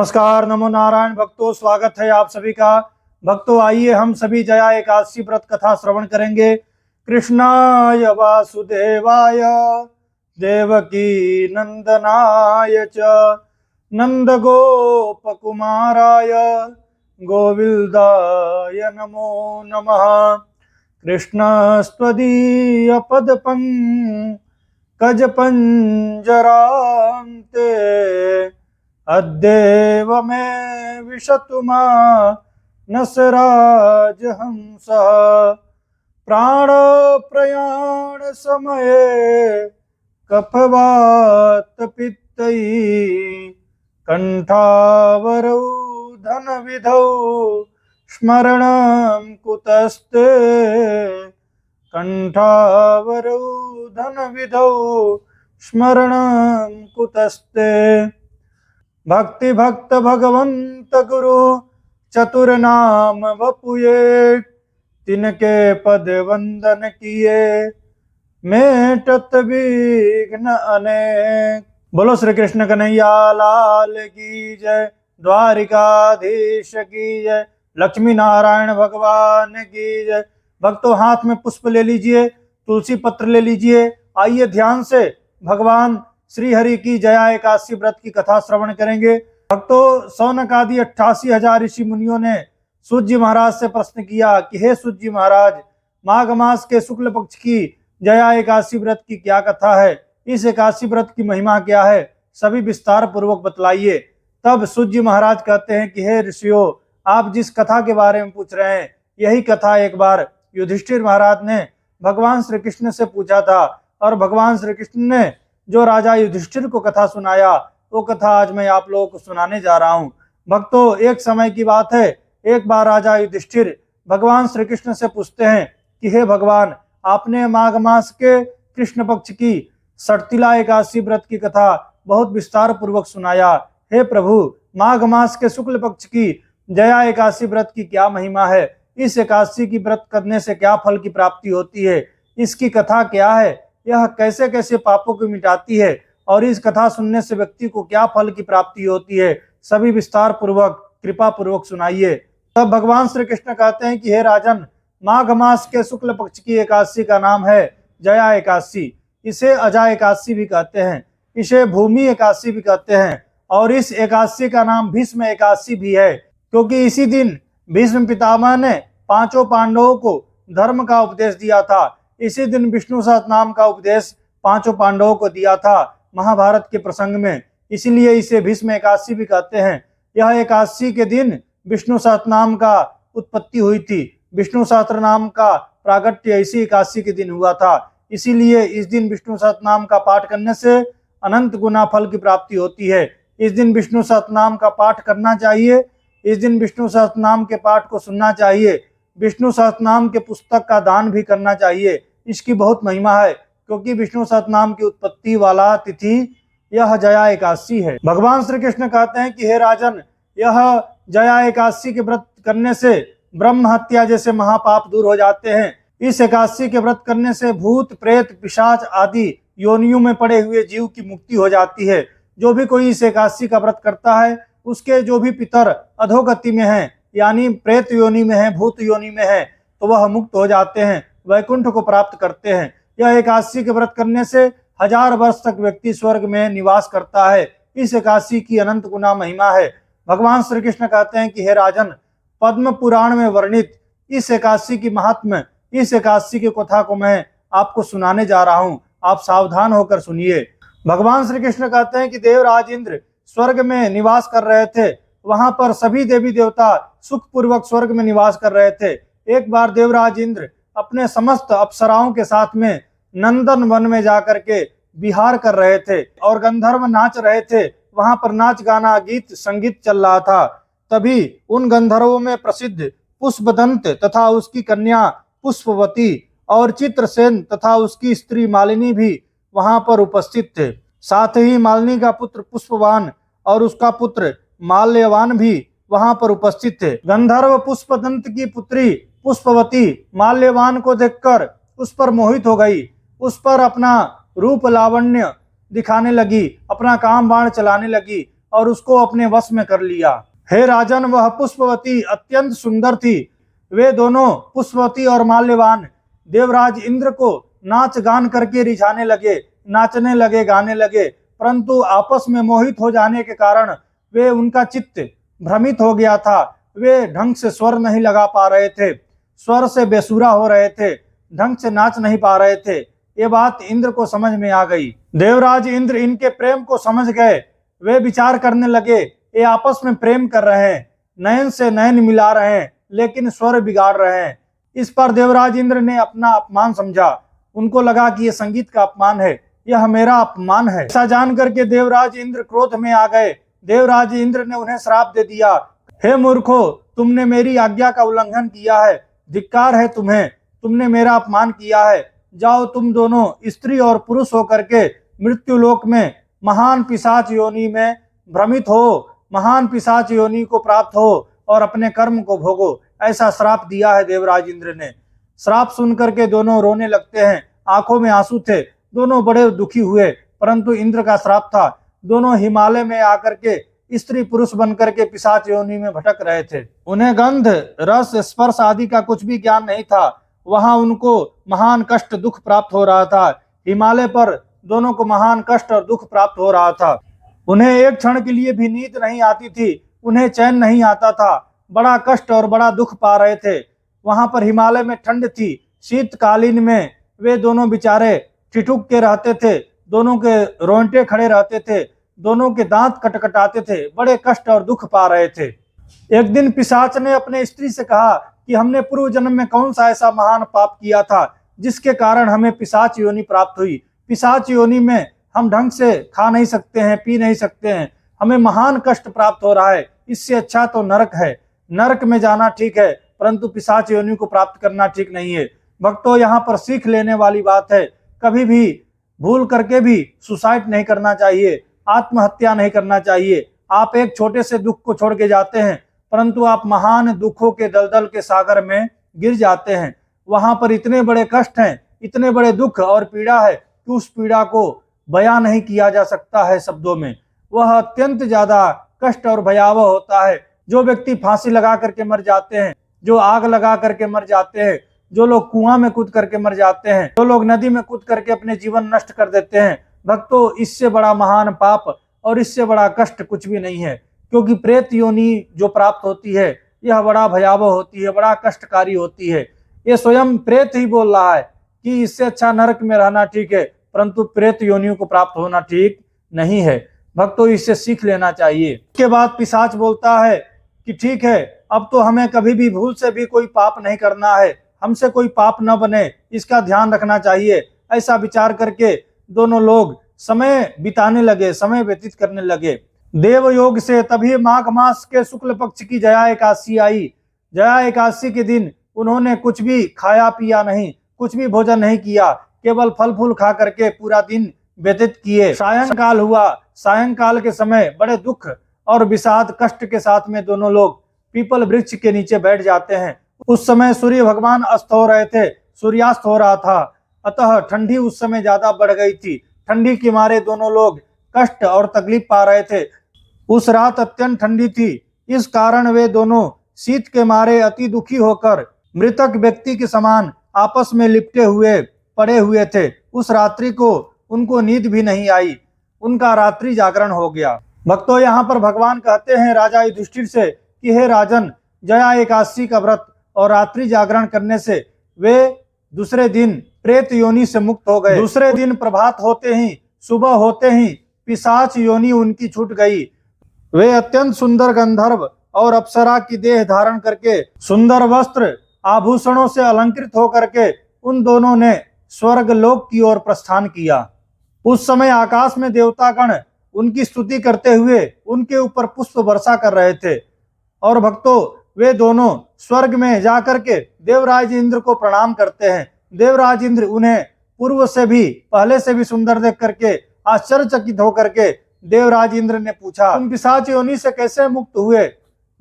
नमस्कार, नमो नारायण भक्तों, स्वागत है आप सभी का। भक्तों आइए हम सभी जया एकादशी व्रत कथा श्रवण करेंगे। कृष्णाय वासुदेवाय देवकी नंदनाय च नंदगोपकुमाराय गोविंदाय नमो नमः। कृष्णस्त्वदीय पदपङ्कज पंजरान्ते अद्येव मे विशतु मानसराजहंसः प्राणप्रयाण समये कफवातपित्तैः कण्ठावरौ धनविधौ स्मरणं कुतस्ते कण्ठावरौ धनविधौ स्मरणं कुतस्ते। भक्ति भक्त भगवंत गुरु चतुर नाम वपुये तिनके पद वंदन किए मेटत विघ्न अनेक। बोलो श्री कृष्ण कन्हैया लाल की जय, द्वारिकाधीश की जय, लक्ष्मी नारायण भगवान की जय। भक्तों हाथ में पुष्प ले लीजिए, तुलसी पत्र ले लीजिए। आइए ध्यान से भगवान श्री हरि की जया एकादशी व्रत की कथा श्रवण करेंगे। भक्तों सौनक आदि 88,000 ऋषि मुनियों ने सूत जी महाराज से प्रश्न किया कि हे सूत जी महाराज, माघ मास के शुक्ल पक्ष की जया एकादशी व्रत की क्या कथा है, इस एकादशी व्रत की महिमा क्या है, सभी विस्तार पूर्वक बतलाइए। तब सूत जी महाराज कहते हैं कि हे ऋषियों, आप जिस कथा के बारे में पूछ रहे हैं यही कथा एक बार युधिष्ठिर महाराज ने भगवान श्री कृष्ण से पूछा था, और भगवान श्री कृष्ण ने जो राजा युधिष्ठिर को कथा सुनाया वो कथा आज मैं आप लोगों को सुनाने जा रहा हूँ। भक्तों एक समय की बात है, एक बार राजा युधिष्ठिर भगवान श्री कृष्ण से पूछते हैं कि हे भगवान, आपने माघ मास के कृष्ण पक्ष की सटतिला एकादशी व्रत की कथा बहुत विस्तार पूर्वक सुनाया। हे प्रभु, माघ मास के शुक्ल पक्ष की जया एकादशी व्रत की क्या महिमा है, इस एकादशी की व्रत करने से क्या फल की प्राप्ति होती है, इसकी कथा क्या है, यह कैसे कैसे पापों को मिटाती है, और इस कथा सुनने से व्यक्ति को क्या फल की प्राप्ति होती है, सभी विस्तार पूर्वक कृपा पूर्वक सुनाइए। तब भगवान श्री कृष्ण कहते हैं कि हे राजन, माघ मास के शुक्ल पक्ष की एकादशी का नाम है जया एकादशी। इसे अजा एकादशी भी कहते हैं, इसे भूमि एकादशी भी कहते हैं, और इस एकादशी का नाम भीष्म एकादशी भी है, क्योंकि इसी दिन भीष्म पितामह ने पांचों पांडवों को धर्म का उपदेश दिया था। इसी दिन विष्णु सहस्त्रनाम का उपदेश पांचों पांडवों को दिया था महाभारत के प्रसंग में, इसलिए इसे भीष्म एकादशी भी कहते हैं। यह एकादशी के दिन विष्णु सहस्त्रनाम का उत्पत्ति हुई थी। विष्णु सहस्त्रनाम का प्रागट्य इसी एकादशी के दिन हुआ था, इसीलिए इस दिन विष्णु सहस्त्रनाम का पाठ करने से अनंत गुना फल की प्राप्ति होती है। इस दिन विष्णु सहस्त्रनाम का पाठ करना चाहिए, इस दिन विष्णु सहस्त्रनाम के पाठ को सुनना चाहिए, विष्णु सहस्त्रनाम के पुस्तक का दान भी करना चाहिए। इसकी बहुत महिमा है, क्योंकि विष्णु सहस्त्रनाम की उत्पत्ति वाला तिथि यह जया एकादशी है। भगवान श्री कृष्ण कहते हैं कि हे राजन, यह जया एकादशी के व्रत करने से ब्रह्म हत्या जैसे महापाप दूर हो जाते हैं। इस एकादशी के व्रत करने से भूत प्रेत पिशाच आदि योनियों में पड़े हुए जीव की मुक्ति हो जाती है। जो भी कोई इस एकादशी का व्रत करता है, उसके जो भी पितर अधोगति में हैं, यानी प्रेत योनि में है, भूत योनि में है, तो वह मुक्त हो जाते हैं, वैकुंठ को प्राप्त करते हैं। यह एकादशी के व्रत करने से 1000 वर्ष तक व्यक्ति स्वर्ग में निवास करता है। इस एकादशी की अनंत गुना महिमा है। भगवान श्री कृष्ण कहते हैं कि हे राजन, पद्म पुराण में वर्णित इस एकादशी की महात्म्य, इस एकादशी की कथा को मैं आपको सुनाने जा रहा हूँ, आप सावधान होकर सुनिए। भगवान श्री कृष्ण कहते हैं कि देवराज इंद्र स्वर्ग में निवास कर रहे थे। वहां पर सभी देवी देवता सुखपूर्वक स्वर्ग में निवास कर रहे थे। एक बार देवराज इंद्र अपने समस्त अप्सराओं के साथ में नंदन वन में जाकर के विहार कर रहे थे, और गंधर्व नाच रहे थे। वहां पर नाच गाना गीत संगीत चल रहा था। तभी उन गंधर्वों में प्रसिद्ध पुष्पदंत तथा उसकी कन्या पुष्पवती और चित्रसेन तथा उसकी स्त्री मालिनी भी वहां पर उपस्थित थे। साथ ही मालिनी का पुत्र पुष्पवान और उसका पुत्र माल्यवान भी वहां पर उपस्थित थे। गंधर्व पुष्पदंत की पुत्री पुष्पवती माल्यवान को देखकर उस पर मोहित हो गई, उस पर अपना रूप लावण्य दिखाने लगी, अपना काम बाण चलाने लगी। और उसको अपने वश में कर लिया। हे राजन, वह पुष्पवती अत्यंत सुंदर थी। वे दोनों पुष्पवती और माल्यवान देवराज इंद्र को नाच गान करके रिझाने लगे, नाचने लगे, गाने लगे, परंतु आपस में मोहित हो जाने के कारण वे उनका चित्त भ्रमित हो गया था। वे ढंग से स्वर नहीं लगा पा रहे थे, स्वर से बेसुरा हो रहे थे, ढंग से नाच नहीं पा रहे थे। ये बात इंद्र को समझ में आ गई। देवराज इंद्र इनके प्रेम को समझ गए। वे विचार करने लगे, ये आपस में प्रेम कर रहे हैं, नयन से नयन मिला रहे हैं, लेकिन स्वर बिगाड़ रहे हैं। इस पर देवराज इंद्र ने अपना अपमान समझा। उनको लगा कि यह संगीत का अपमान है, यह मेरा अपमान है। ऐसा जान करके देवराज इंद्र क्रोध में आ गए। देवराज इंद्र ने उन्हें श्राप दे दिया, हे मूर्खो, तुमने मेरी आज्ञा का उल्लंघन किया है, धिक्कार है तुम्हें, तुमने मेरा अपमान किया है। जाओ तुम दोनों स्त्री और पुरुष होकर के मृत्यु लोक में महान पिशाच योनि में भ्रमित हो, महान पिशाच योनि को प्राप्त हो और अपने कर्म को भोगो। ऐसा श्राप दिया है देवराज इंद्र ने। श्राप सुन करके दोनों रोने लगते हैं, आंखों में आंसू थे, दोनों बड़े दुखी हुए, परंतु इंद्र का श्राप था। दोनों हिमालय में आकर के स्त्री पुरुष बनकर के पिशाच योनि में भटक रहे थे। उन्हें गंध, रस, स्पर्श आदि का कुछ भी ज्ञान नहीं था। वहां उनको महान कष्ट, दुख प्राप्त हो रहा था। हिमालय पर दोनों को महान कष्ट और दुख प्राप्त हो रहा था। उन्हें एक क्षण के लिए भी नींद नहीं आती थी, उन्हें चैन नहीं आता था, बड़ा कष्ट और बड़ा दुख पा रहे थे। वहां पर हिमालय में ठंड थी, शीतकालीन में वे दोनों बेचारे ठिठुक के रहते थे, दोनों के रोंगटे खड़े रहते थे, दोनों के दांत कटकटाते थे, बड़े कष्ट और दुख पा रहे थे। एक दिन पिशाच ने अपने स्त्री से कहा कि हमने पूर्व जन्म में कौन सा ऐसा महान पाप किया था जिसके कारण हमें पिशाच योनि प्राप्त हुई। पिशाच योनि में हम ढंग से खा नहीं सकते हैं, पी नहीं सकते हैं, हमें महान कष्ट प्राप्त हो रहा है। इससे अच्छा तो नरक है, नरक में जाना ठीक है, परंतु पिशाच योनि को प्राप्त करना ठीक नहीं है। भक्तों, यहाँ पर सीख लेने वाली बात है, कभी भी भूल करके भी सुसाइड नहीं करना चाहिए, आत्महत्या नहीं करना चाहिए। आप एक छोटे से दुख को छोड़ के जाते हैं, परंतु आप महान दुखों के दलदल के सागर में गिर जाते हैं। वहां पर इतने बड़े कष्ट हैं, इतने बड़े दुख और पीड़ा है कि उस पीड़ा को बयां नहीं किया जा सकता है शब्दों में। वह अत्यंत ज्यादा कष्ट और भयावह होता है। जो व्यक्ति फांसी लगा करके मर जाते हैं, जो आग लगा करके मर जाते हैं, जो लोग कुआं में कूद करके मर जाते हैं, जो लोग नदी में कूद करके अपने जीवन नष्ट कर देते हैं, भक्तों, इससे बड़ा महान पाप और इससे बड़ा कष्ट कुछ भी नहीं है। क्योंकि प्रेत योनि जो प्राप्त होती है, यह बड़ा भयावह होती है, बड़ा कष्टकारी होती है। ये स्वयं प्रेत ही बोल रहा है कि इससे अच्छा नरक में रहना ठीक है, परंतु प्रेत योनियों को प्राप्त होना ठीक नहीं है। भक्तों, इससे सीख लेना चाहिए। इसके बाद पिशाच बोलता है कि ठीक है, अब तो हमें कभी भी भूल से भी कोई पाप नहीं करना है, हमसे कोई पाप न बने, इसका ध्यान रखना चाहिए। ऐसा विचार करके दोनों लोग समय बिताने लगे, समय व्यतीत करने लगे। देवयोग से तभी माघ मास के शुक्ल पक्ष की जया एकादशी आई। जया एकादशी के दिन उन्होंने कुछ भी खाया पिया नहीं, कुछ भी भोजन नहीं किया, केवल फल फूल खा करके पूरा दिन व्यतीत किए। सायंकाल हुआ, सायंकाल के समय बड़े दुख और विषाद कष्ट के साथ में दोनों लोग पीपल वृक्ष के नीचे बैठ जाते हैं। उस समय सूर्य भगवान अस्त हो रहे थे, सूर्यास्त हो रहा था, अतः ठंडी उस समय ज्यादा बढ़ गई थी। ठंडी के मारे दोनों लोग कष्ट और तकलीफ पा रहे थे। उस रात अत्यंत ठंडी थी, इस कारण वे दोनों शीत के मारे अति दुखी होकर मृतक व्यक्ति के समान आपस में लिपटे हुए पड़े हुए थे। उस रात्रि को उनको नींद भी नहीं आई, उनका रात्रि जागरण हो गया। भक्तों, यहाँ पर भगवान कहते हैं राजा युधिष्ठिर से कि हे राजन, जया एकादशी का व्रत और रात्रि जागरण करने से वे दूसरे दिन प्रेत योनि से मुक्त हो गए। दूसरे दिन प्रभात होते ही, सुबह होते ही पिशाच योनि उनकी छूट गई। वे अत्यंत सुंदर गंधर्व और अप्सरा की देह धारण करके, सुंदर वस्त्र आभूषणों से अलंकृत होकर के उन दोनों ने स्वर्ग लोक की ओर प्रस्थान किया। उस समय आकाश में देवतागण उनकी स्तुति करते हुए उनके ऊपर पुष्प वर्षा कर रहे थे। और भक्तों, वे दोनों स्वर्ग में जाकर के देवराज इंद्र को प्रणाम करते हैं। देवराज इंद्र उन्हें पूर्व से भी, पहले से भी सुंदर देख करके आश्चर्यचकित होकर के देवराज इंद्र ने पूछा, तुम पिशाच योनि से कैसे मुक्त हुए,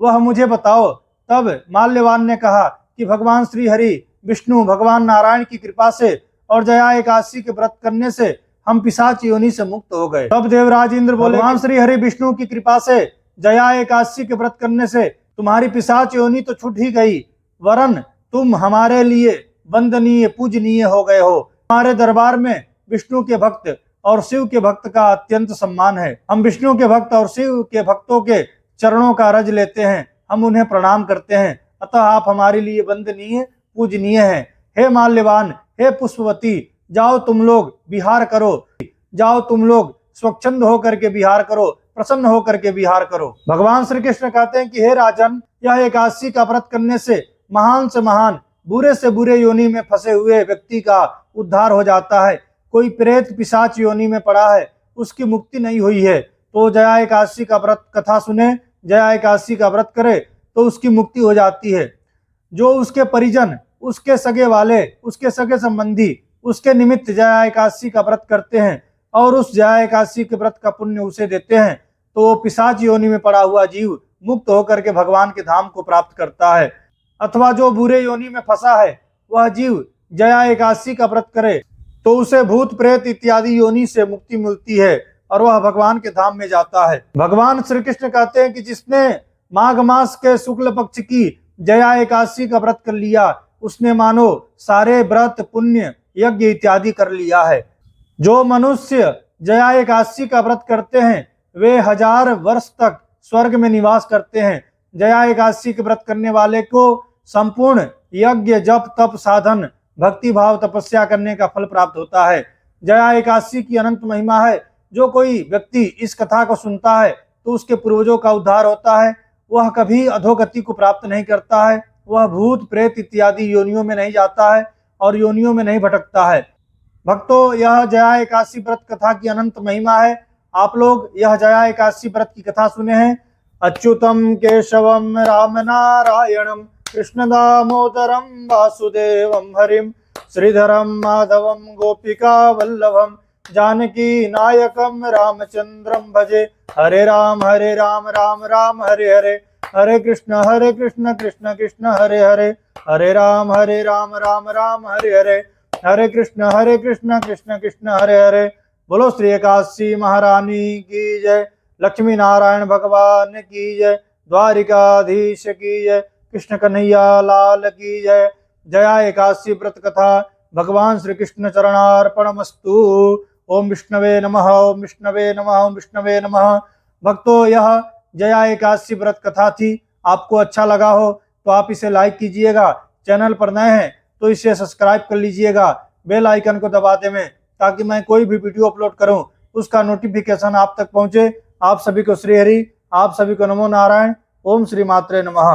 वह मुझे बताओ। तब माल्यवान ने कहा कि भगवान श्री हरि विष्णु, भगवान नारायण की कृपा से और जया एकादशी के व्रत करने से हम पिशाच योनि से मुक्त हो गए। तब देवराज इंद्र बोले, भगवान श्री हरि विष्णु की कृपा से जया एकादशी के व्रत करने से तुम्हारी पिशाच योनि तो छूट ही गई, वरन तुम हमारे लिए वंदनीय पूजनीय हो गए हो। हमारे दरबार में विष्णु के भक्त और शिव के भक्त का अत्यंत सम्मान है। हम विष्णु के भक्त और शिव के भक्तों के चरणों का रज लेते हैं, हम उन्हें प्रणाम करते हैं, अतः आप हमारे लिए वंदनीय पूजनीय हैं। हे माल्यवान, हे पुष्पवती, जाओ तुम लोग विहार करो, जाओ तुम लोग स्वच्छंद होकर के विहार करो, प्रसन्न होकर के विहार करो। भगवान श्री कृष्ण कहते हैं कि हे राजन, यह एकादशी का व्रत करने से महान से महान, बुरे से बुरे योनि में फंसे हुए व्यक्ति का उद्धार हो जाता है। कोई प्रेत पिशाच योनि में पड़ा है, उसकी मुक्ति नहीं हुई है, तो जया एकादशी का व्रत कथा सुने, जया एकादशी का व्रत करे तो उसकी मुक्ति हो जाती है। जो उसके परिजन, उसके सगे वाले, उसके सगे संबंधी उसके निमित्त जया एकादशी का व्रत करते हैं और उस जया एकादशी के व्रत का पुण्य उसे देते हैं, तो वो पिशाच योनि में पड़ा हुआ जीव मुक्त होकर के भगवान के धाम को प्राप्त करता है। अथवा जो बुरे योनि में फंसा है, वह जीव जया एकादशी का व्रत करे तो उसे भूत प्रेत इत्यादि योनि से मुक्ति मिलती है और वह भगवान के धाम में जाता है। भगवान श्री कृष्ण कहते हैं कि जिसने माघ मास के शुक्ल पक्ष की जया एकादशी का व्रत कर लिया, उसने मानो सारे व्रत पुण्य यज्ञ इत्यादि कर लिया है। जो मनुष्य जया एकादशी का व्रत करते हैं वे 1000 वर्ष तक स्वर्ग में निवास करते हैं। जया एकादशी के व्रत करने वाले को संपूर्ण यज्ञ जप तप साधन भक्ति भाव तपस्या करने का फल प्राप्त होता है। जया एकादशी की अनंत महिमा है। जो कोई व्यक्ति इस कथा को सुनता है तो उसके पूर्वजों का उद्धार होता है, वह कभी अधोगति को प्राप्त नहीं करता है, वह भूत प्रेत इत्यादि योनियों में नहीं जाता है और योनियों में नहीं भटकता है। भक्तों, यह जया एकादशी व्रत कथा की अनंत महिमा है। आप लोग यह जया एकादशी व्रत की कथा सुने हैं। अच्युतम केशवम राम नारायणम कृष्ण दामोदरम वासुदेवम हरिम श्रीधरम माधवम गोपिका वल्लभम जानकी नायकम रामचंद्रम भजे। हरे राम राम राम हरे हरे, हरे कृष्ण कृष्ण कृष्ण हरे हरे, हरे राम राम राम हरे हरे, हरे कृष्ण कृष्ण कृष्ण हरे हरे। बोलो श्री एकादशी महारानी की जय, लक्ष्मी नारायण भगवान की जय, द्वारिकाधीश की जय, कृष्ण कन्हैया लाल की जय। जया एकादशी व्रत कथा भगवान श्री कृष्ण चरणार्पणमस्तु। ओम विष्णवे नमः, ओम विष्णवे नमः, ओम विष्णवे नमः। भक्तों, यह जया एकादशी व्रत कथा थी। आपको अच्छा लगा हो तो आप इसे लाइक कीजिएगा, चैनल पर नए हैं तो इसे सब्सक्राइब कर लीजिएगा, बेल आइकन को दबा दें ताकि मैं कोई भी वीडियो अपलोड करूं उसका नोटिफिकेशन आप तक पहुंचे। आप सभी को श्री हरि, आप सभी को नमो नारायण। ओम श्री मात्रे नमः।